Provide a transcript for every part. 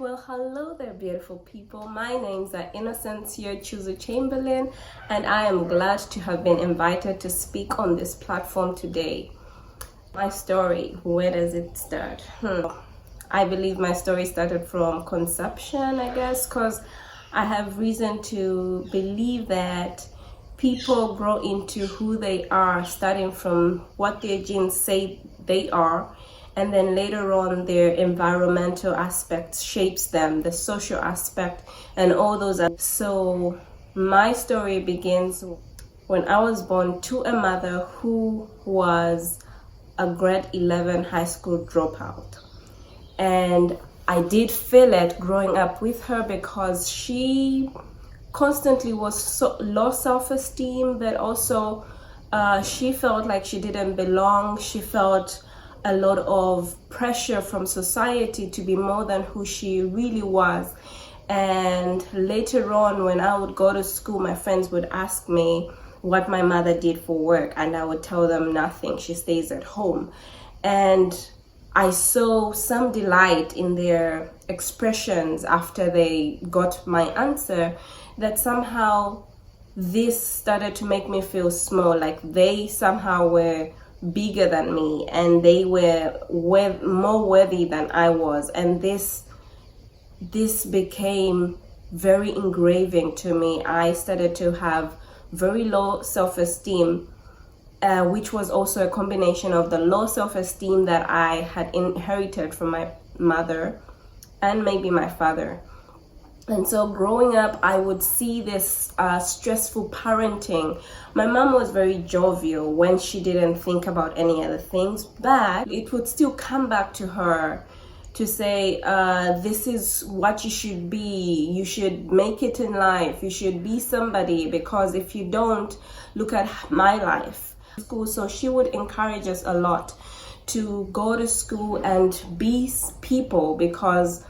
Well, hello there, beautiful people. My name's Innocentia Chuzu Chamberlain, and I am glad to have been invited to speak on this platform today. My story, where does it start? I believe my story started from conception, I guess, because I have reason to believe that people grow into who they are starting from what their genes say they are, and then later on their environmental aspect shapes them, the social aspect and all those. So my story begins when I was born to a mother who was a grade 11 high school dropout, and I did feel it growing up with her because she constantly was so low self-esteem, but also she felt like she didn't belong. She felt a lot of pressure from society to be more than who she really was. And later on, when I would go to school, my friends would ask me what my mother did for work, and I would tell them nothing. She stays at home. And I saw some delight in their expressions after they got my answer, that somehow this started to make me feel small, like they somehow were bigger than me and they were more worthy than I was. And this became very engraving to me. I started to have very low self-esteem, which was also a combination of the low self-esteem that I had inherited from my mother and maybe my father. And so growing up, I would see this stressful parenting. My mom was very jovial when she didn't think about any other things, but it would still come back to her to say, this is what you should be. You should make it in life. You should be somebody, because if you don't, look at my life. So she would encourage us a lot to go to school and be people, because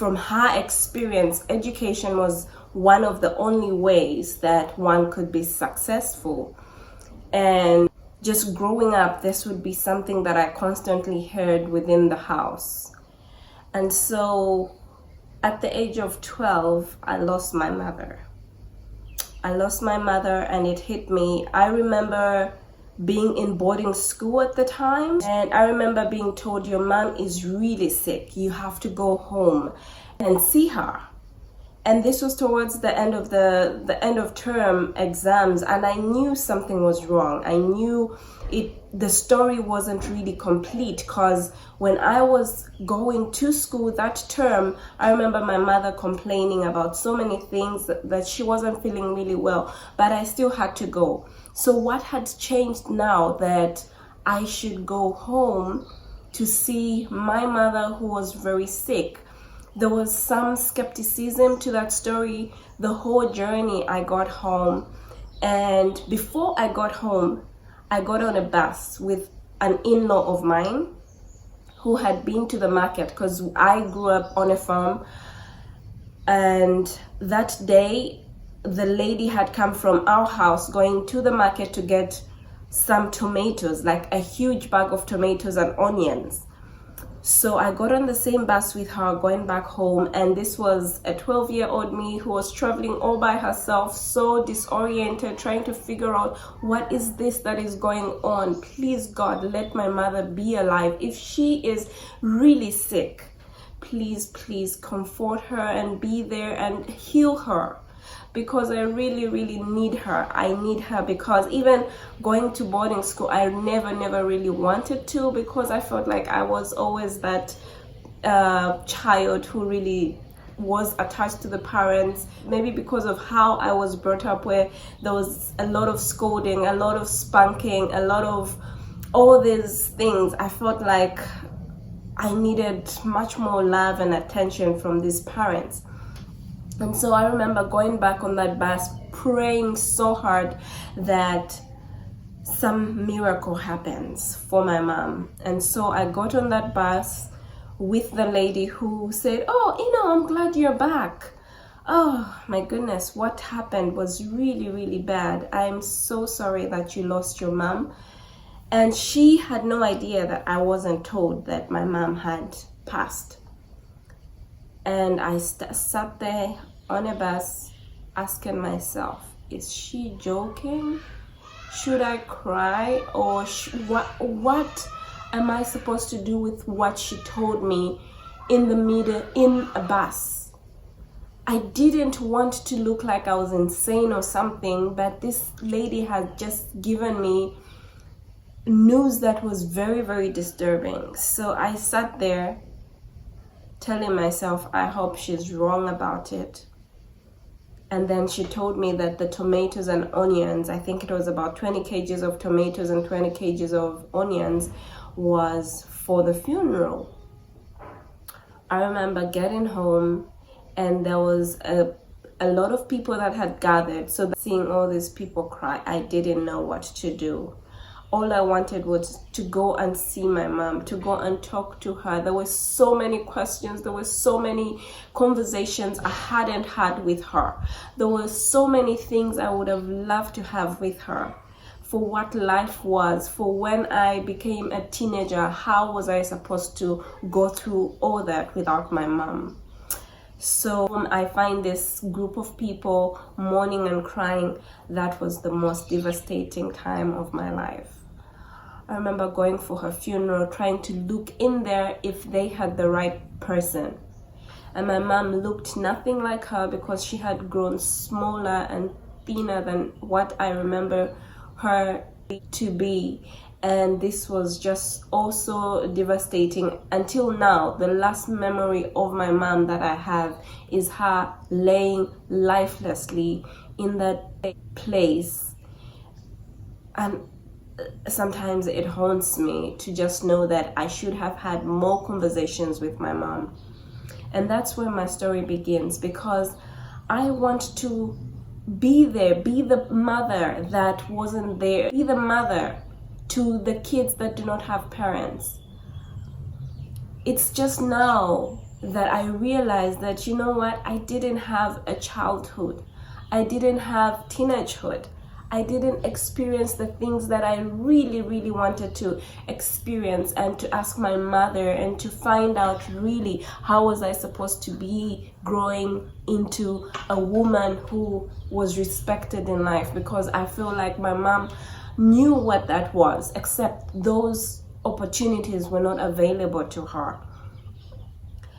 from her experience, education was one of the only ways that one could be successful. And just growing up, this would be something that I constantly heard within the house. And so at the age of 12, I lost my mother. And it hit me. I remember being in boarding school at the time, and I remember being told, your mom is really sick, you have to go home and see her. And this was towards the end of the end of term exams, and I knew something was wrong. I knew the story wasn't really complete, because when I was going to school that term, I remember my mother complaining about so many things that she wasn't feeling really well, but I still had to go. So what had changed now that I should go home to see my mother who was very sick? There was some skepticism to that story. The whole journey, I got home, and before I got home, I got on a bus with an in-law of mine who had been to the market, because I grew up on a farm. And that day, the lady had come from our house going to the market to get some tomatoes, like a huge bag of tomatoes and onions. So I got on the same bus with her going back home, and this was a 12-year-old me who was traveling all by herself, so disoriented, trying to figure out what is this that is going on. Please God, let my mother be alive. If she is really sick, please comfort her and be there and heal her, because I really need her. I need her, because even going to boarding school, I never really wanted to, because I felt like I was always that child who really was attached to the parents, maybe because of how I was brought up, where there was a lot of scolding, a lot of spanking, a lot of all these things. I felt like I needed much more love and attention from these parents. And so I remember going back on that bus, praying so hard that some miracle happens for my mom. And so I got on that bus with the lady who said, oh, I'm glad you're back. Oh my goodness, what happened was really bad. I'm so sorry that you lost your mom. And she had no idea that I wasn't told that my mom had passed. And I sat there on a bus asking myself, is she joking? Should I cry? Or what am I supposed to do with what she told me in the middle, in a bus? I didn't want to look like I was insane or something, but this lady had just given me news that was very, very disturbing. So I sat there telling myself, I hope she's wrong about it. And then she told me that the tomatoes and onions, I think it was about 20 kgs of tomatoes and 20 kgs of onions, was for the funeral. I remember getting home and there was a lot of people that had gathered. So seeing all these people cry, I didn't know what to do. All I wanted was to go and see my mom, to go and talk to her. There were so many questions. There were so many conversations I hadn't had with her. There were so many things I would have loved to have with her. For what life was, for when I became a teenager, how was I supposed to go through all that without my mom? So I find this group of people mourning and crying. That was the most devastating time of my life. I remember going for her funeral, trying to look in there if they had the right person. And my mom looked nothing like her because she had grown smaller and thinner than what I remember her to be. And this was just also devastating. Until now, the last memory of my mom that I have is her laying lifelessly in that place. And sometimes it haunts me to just know that I should have had more conversations with my mom. And that's where my story begins, because I want to be there, be the mother that wasn't there, be the mother to the kids that do not have parents. It's just now that I realize that, you know what, I didn't have a childhood. I didn't have teenagehood. I didn't experience the things that I really, really wanted to experience, and to ask my mother and to find out really how was I supposed to be growing into a woman who was respected in life, because I feel like my mom knew what that was, except those opportunities were not available to her.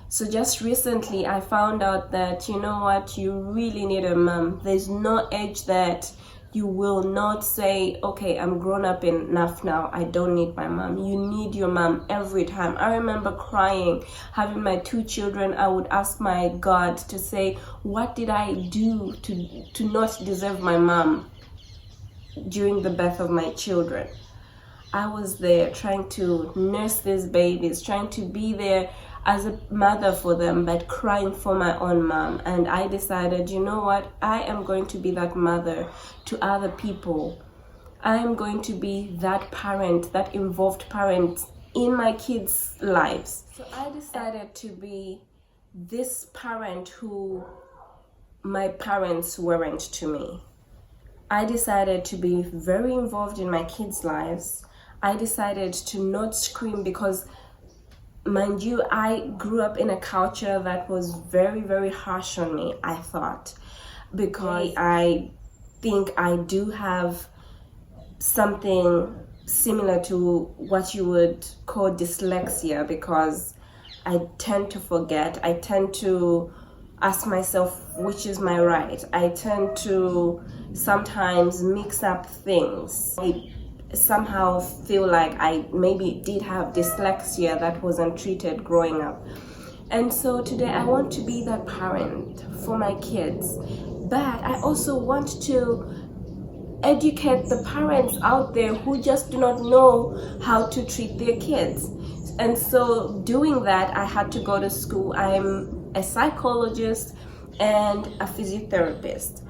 So just recently I found out that, you know what, you really need a mom. There's no age that you will not say, okay, I'm grown up enough now, I don't need my mom. You need your mom every time. I remember crying, having my 2 children. I would ask my God to say, what did I do to not deserve my mom during the birth of my children? I was there trying to nurse these babies, trying to be there as a mother for them, but crying for my own mom. And I decided, you know what, I am going to be that mother to other people. I am going to be that parent, that involved parent in my kids' lives. So I decided to be this parent who my parents weren't to me. I decided to be very involved in my kids' lives. I decided to not scream because, mind you, I grew up in a culture that was very, very harsh on me, I thought, because I think I do have something similar to what you would call dyslexia, because I tend to forget. I tend to ask myself, which is my right? I tend to sometimes mix up things. I somehow feel like I maybe did have dyslexia that wasn't treated growing up. And so today I want to be that parent for my kids, but I also want to educate the parents out there who just do not know how to treat their kids. And so doing that, I had to go to school. I'm a psychologist and a physiotherapist.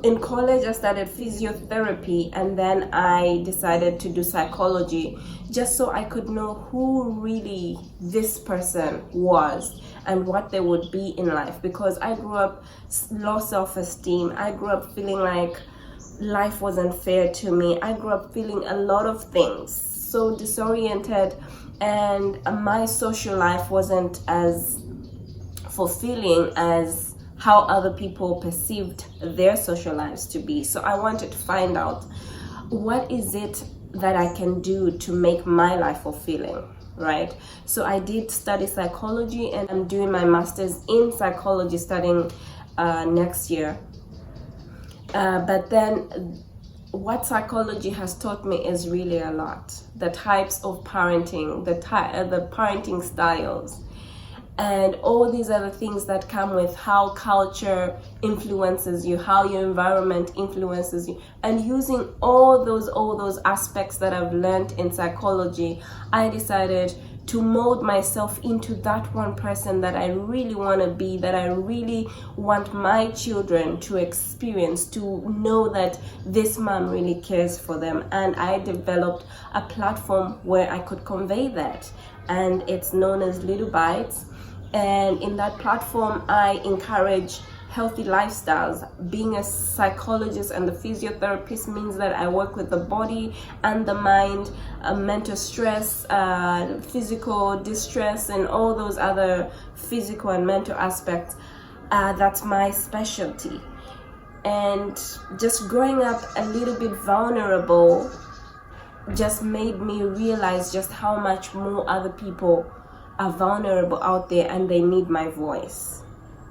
In college, I started physiotherapy, and then I decided to do psychology just so I could know who really this person was and what they would be in life, because I grew up low self-esteem. I grew up feeling like life wasn't fair to me. I grew up feeling a lot of things, so disoriented, and my social life wasn't as fulfilling as how other people perceived their social lives to be. So I wanted to find out, what is it that I can do to make my life fulfilling, right? So I did study psychology, and I'm doing my master's in psychology, studying next year. But then what psychology has taught me is really a lot. The types of parenting, the parenting styles, and all these other things that come with how culture influences you, how your environment influences you. And using all those aspects that I've learned in psychology, I decided to mold myself into that one person that I really want to be, that I really want my children to experience, to know that this mom really cares for them. And I developed a platform where I could convey that, and it's known as Little Bites. And in that platform, I encourage healthy lifestyles. Being a psychologist and a physiotherapist means that I work with the body and the mind, mental stress, physical distress, and all those other physical and mental aspects. That's my specialty. And just growing up a little bit vulnerable just made me realize just how much more other people are vulnerable out there, and they need my voice,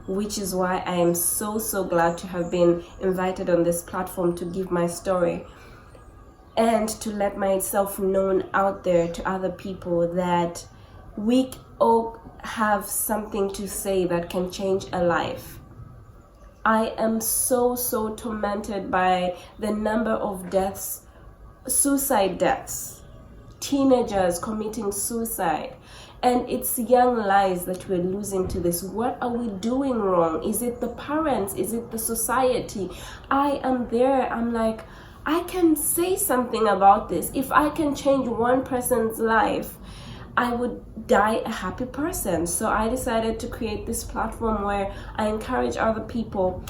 which is why I am so glad to have been invited on this platform to give my story and to let myself known out there to other people that we all have something to say that can change a life. I am so tormented by the number of deaths, suicide deaths, teenagers committing suicide. And it's young lives that we're losing to this. What are we doing wrong? Is it the parents? Is it the society? I am there. I'm like, I can say something about this. If I can change one person's life, I would die a happy person. So I decided to create this platform where I encourage other people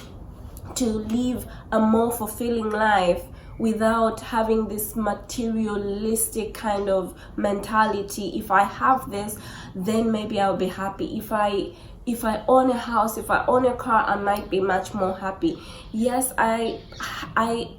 to live a more fulfilling life without having this materialistic kind of mentality. If I have this, then maybe I'll be happy. If I own a house, if I own a car, I might be much more happy. Yes, I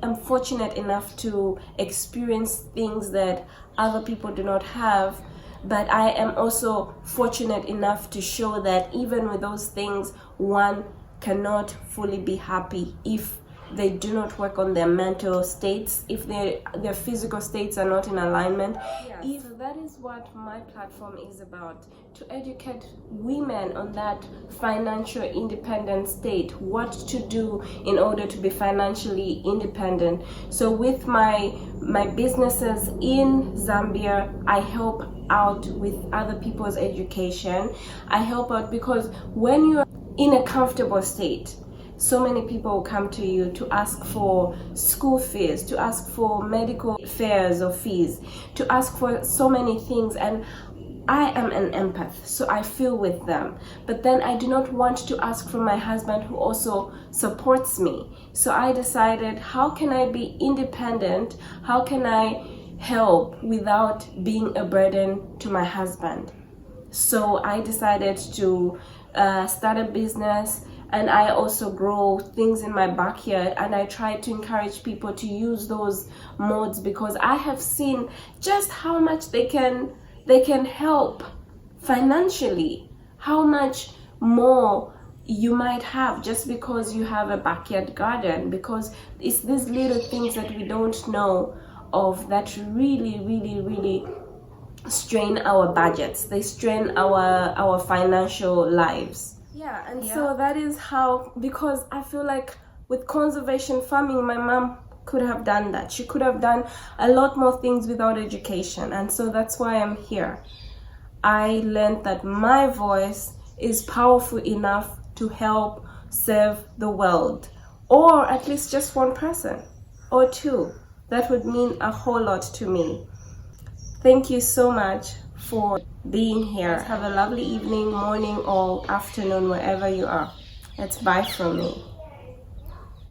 am fortunate enough to experience things that other people do not have, but I am also fortunate enough to show that even with those things, one cannot fully be happy if they do not work on their mental states, if their physical states are not in alignment. So that is what my platform is about, to educate women on that financial independent state, what to do in order to be financially independent. So with my businesses in Zambia, I help out with other people's education. I help out because when you're in a comfortable state, so many people will come to you to ask for school fees, to ask for medical fares or fees, to ask for so many things. And I am an empath, so I feel with them. But then I do not want to ask from my husband, who also supports me. So I decided, how can I be independent? How can I help without being a burden to my husband? So I decided to start a business. And I also grow things in my backyard, and I try to encourage people to use those modes, because I have seen just how much they can help financially, how much more you might have just because you have a backyard garden, because it's these little things that we don't know of that really strain our budgets. They strain our financial lives. So that is how, because I feel like with conservation farming, my mom could have done that. She could have done a lot more things without education. And so that's why I'm here. I learned that my voice is powerful enough to help serve the world, or at least just one person or two. That would mean a whole lot to me. Thank you so much for being here. Have a lovely evening, morning, or afternoon, wherever you are. It's bye from me.